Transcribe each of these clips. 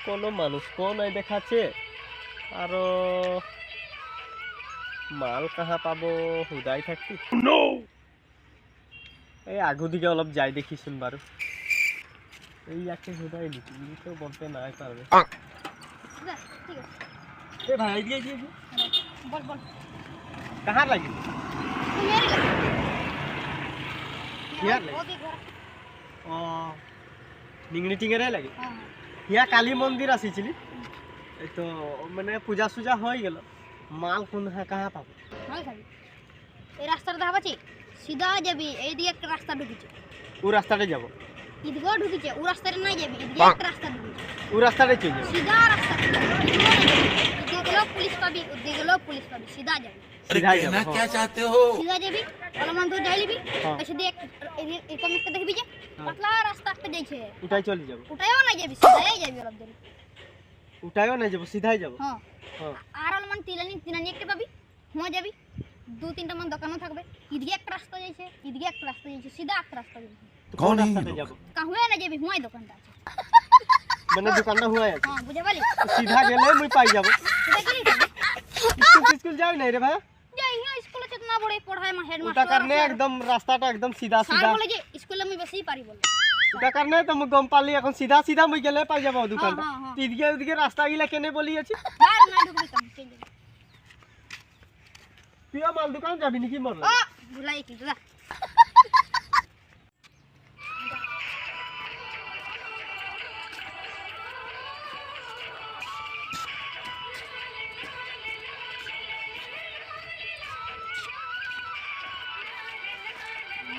কোনো মানুষকেও নাই দেখাচ্ছে আর মাল কাহা পাবো হুদাই থাকতি এই আগু দিকে অলপ যাই দেখিছুন বাৰু এই ইয়াকে হুদাই দিতি তো বলতে নাই পারবে এ ভাই দিয়ে দিয়ে বল বল কাহা লাগি হিয়ার লাগে ও নিংনি টিঙেরে লাগে হিয়া কালী মন্দির আসিছিলি এই তো মানে পূজা সুজা হয়ে গেল মাল কোন কাহা পাবো এই রাস্তাটা দেখা পাচ্ছি সিধা যাবি এইদিকে একটা রাস্তা ঢুকেছে ও রাস্তাটা যাব এদিকেও ঢুকেছে ও রাস্তাটা নাই যাবি এদিকে একটা রাস্তা ঢুকেছে ও রাস্তাটাই চলে যাব সিধা রাস্তা এদিকে গেলেও পুলিশ পাবি ওদিকে গেলেও পুলিশ পাবি সিধা যাবি সিধাই যাব क्या चाहते हो সিধা যাবি অলমান দূর যাই লিবি এসে দিয়ে এরকম একটা দেখবি যে পাতলা রাস্তা একটা যাইছে উঠাই চলে যাব ওটাও না যাবি সিধাই যাবি অলপ দূর উঠাইও না যাব সিধাই যাব হ্যাঁ হ্যাঁ আর অলমান তিলানি একটা পাবি হুয়া যাবি দু তিনটা মান দোকানও থাকবে এদিকে একটা রাস্তা যাইছে এদিকে একটা রাস্তা যাইছে সিধা একটা রাস্তা যাইছে কোন রাস্তাতে যাব কাহুয়ে না যাবি হুয়াই দোকানটা আছে মানে দোকানটা হুয়াই আছে হ্যাঁ বুঝে পালি সিধা গেলে মুই পাই যাব সিধা গেলি স্কুল যাই নাই রে ভাই যাই হ্যাঁ স্কুলে চেতনা বড়ে পড়ায় মা হেড ওটা মাস্টার কারণে একদম রাস্তাটা একদম সিধা স্যার সিধা বলে যে স্কুলে আমি বেশি পারি বলে ওটা কারণে তো মুই গম পালি এখন সিধা সিধা মুই গেলে পাই যাব দোকানটা হ্যাঁ, হ্যাঁ। এদিকে ওদিকে রাস্তা গিলা কেনে বলি আছে আর না ঢুকবি কাম চল যাবি তুই মাল দোকান যাবি নাকি মরল ও ভুলাই কি দাদা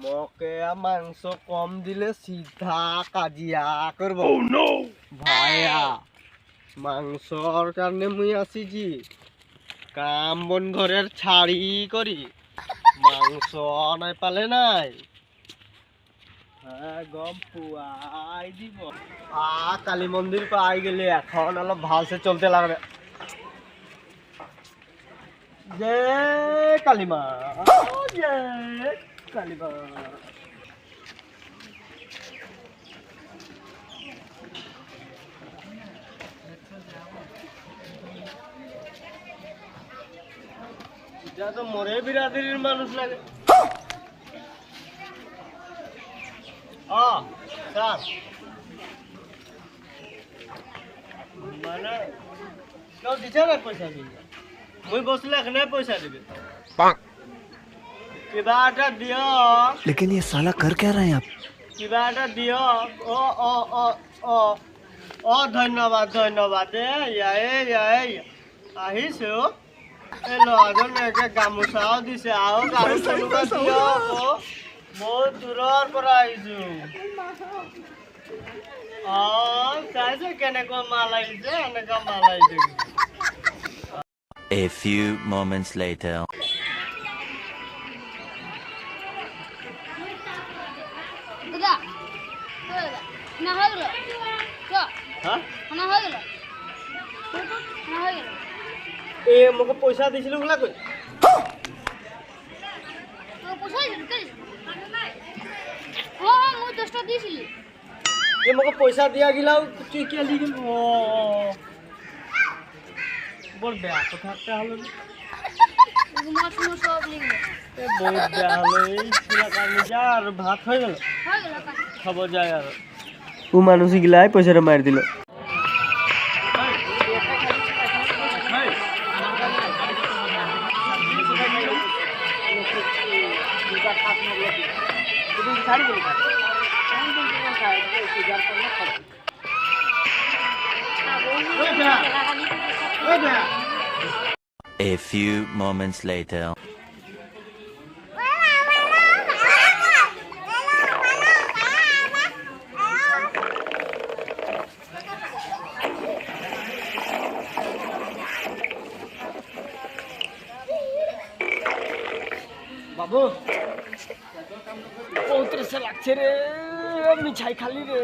মকে মাংস কম দিলে সিধা কাজিয়া করব ভাইয়া মাংসর কারণে মুই আসিছি কাম বন ঘরের ছাড়ি করি মাংস নাই পালে নাই হ্যাঁ গম পুয়াই দিব কালী মন্দির পাই গেলে এখন অলপ ভালসে চলতে লাগবে জয় কালীমা জয় কালীমা এটা তো মরে বিরাদরির মানুষ লাগে স্যার মানে কেউ দিছে না পয়সা দিল মুই বসলে এখানে পয়সা দিবে কিবা এটা দিও लेकिन ये साला कर क्या रहे हैं आप কিবা এটা দিও ও ও ও ও ও ধন্যবাদ ধন্যবাদ আহিছো এই ল'ৰাজনে গামোচাও দিছে আৰু গাড়ী কোনোবা দিয় বহুত দূৰৰ পৰা আহিছো চাইছে কেনেকুৱা মাল আহিছে এনেকুৱা মাল আহিছে A few moments later দাদা দাদা না হয়ে গেল তো হ্যাঁ না হয়ে গেল না হয়ে গেল এই মোক পইচা দিছিলো বোলা কই তো পয়সা দিছিস ও মই 10টা দিছিলি এই মোক পইচা দিয়া গিলাও তুই কে লিগিল বল বেয়া কথা একটা হলো মাছ মাছ সব লিখলো বহুত বেয়া হলো এই কিলা কারণে যা আর ভাত হয়ে গেল খাবো যায় আর ও মানুষ গিলাই পয়সাটা মার দিল A few moments later বাবু পৌত্রসে লাগছে রে মিঠাই খালি রে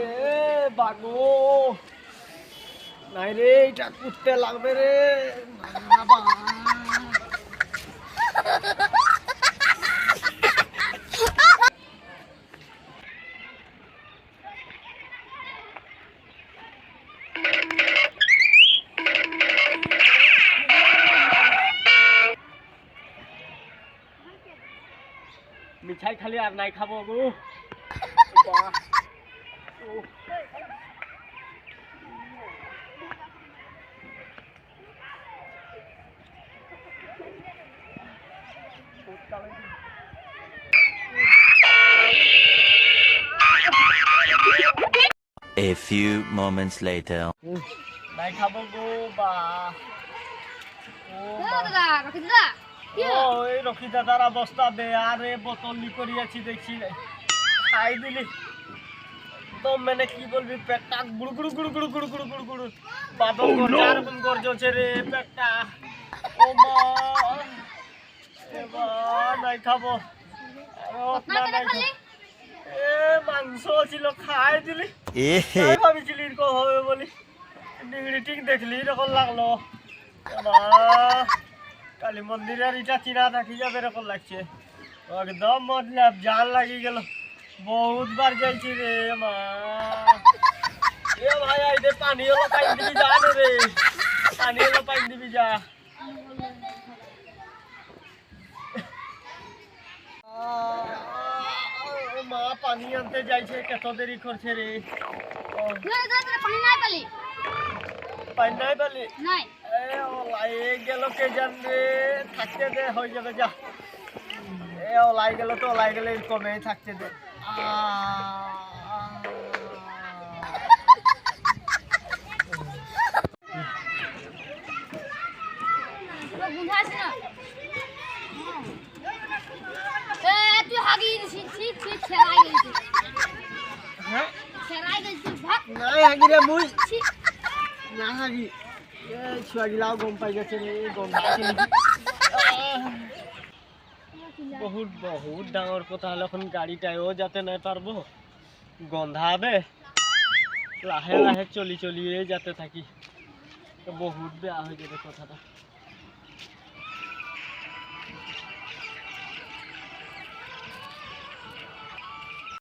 বাগো নাই রে এটা কুত্তে লাগবে রে বাবা খালি আর নাই খাবো গো বাহ উফ। A few moments later. নাই খাবো গো বাহ ও দাদা রকি দাদা কি হলো? ওই রকি দাদার অবস্থা দে আরে বোতল লি করিয়াছি দেখছি খাই দিলি তো মানে কি বলবি পেটটা গুড় গুড় গুড় গুড় গুড় গুড় গুড় গুড় বাদল গর্জা এরকম গর্জছে রে পেটটা ও মা এ বা নাই খাবো কতনা কেন খালি? এ মাংস ছিল খাই দিলি আমি ভাবিছিলি এরকম হবে বলি ডিংরিটিং দেখলি এরকম লাগলো মা কালী মন্দিরের এটা চিরা থাকি যাবে এরকম লাগছে একদম মতলব জান লাগি গেল বহুত বার যাইছি রে মা এ ভাই আইতে পানি হলো পাইন দিবি যা রে পানি হলো পাইন দিবি যা মা পানি আনতে যাইছে কত দেরি করছে রে দাদা পানি নাই পালি পানি নাই বলি নাই এ ওলাই গেল কে জানবে থাকতে দে হয়ে যাবে যা এ ওলাই গেল তো ওলাই গেলে কমেই থাকতে দে বুঝা আছে না এ তুই হাগি দিছিস ঠিক ঠিক ছেড়াই গেছিস হ্যাঁ ছেড়াই গেছিস ভাগ নাই হাগি রে মুই না হাগি এ ছুয়া গিলাও গম পাই গেছে রে গম বহুত বহুত ডাঙর কথা হলো এখন গাড়িটাও যাতে নাই পারবো গন্ধাবে লাহে লাহে চলিয়ে যাতে থাকি বহুত বেয়া হয়ে যাবে কথাটা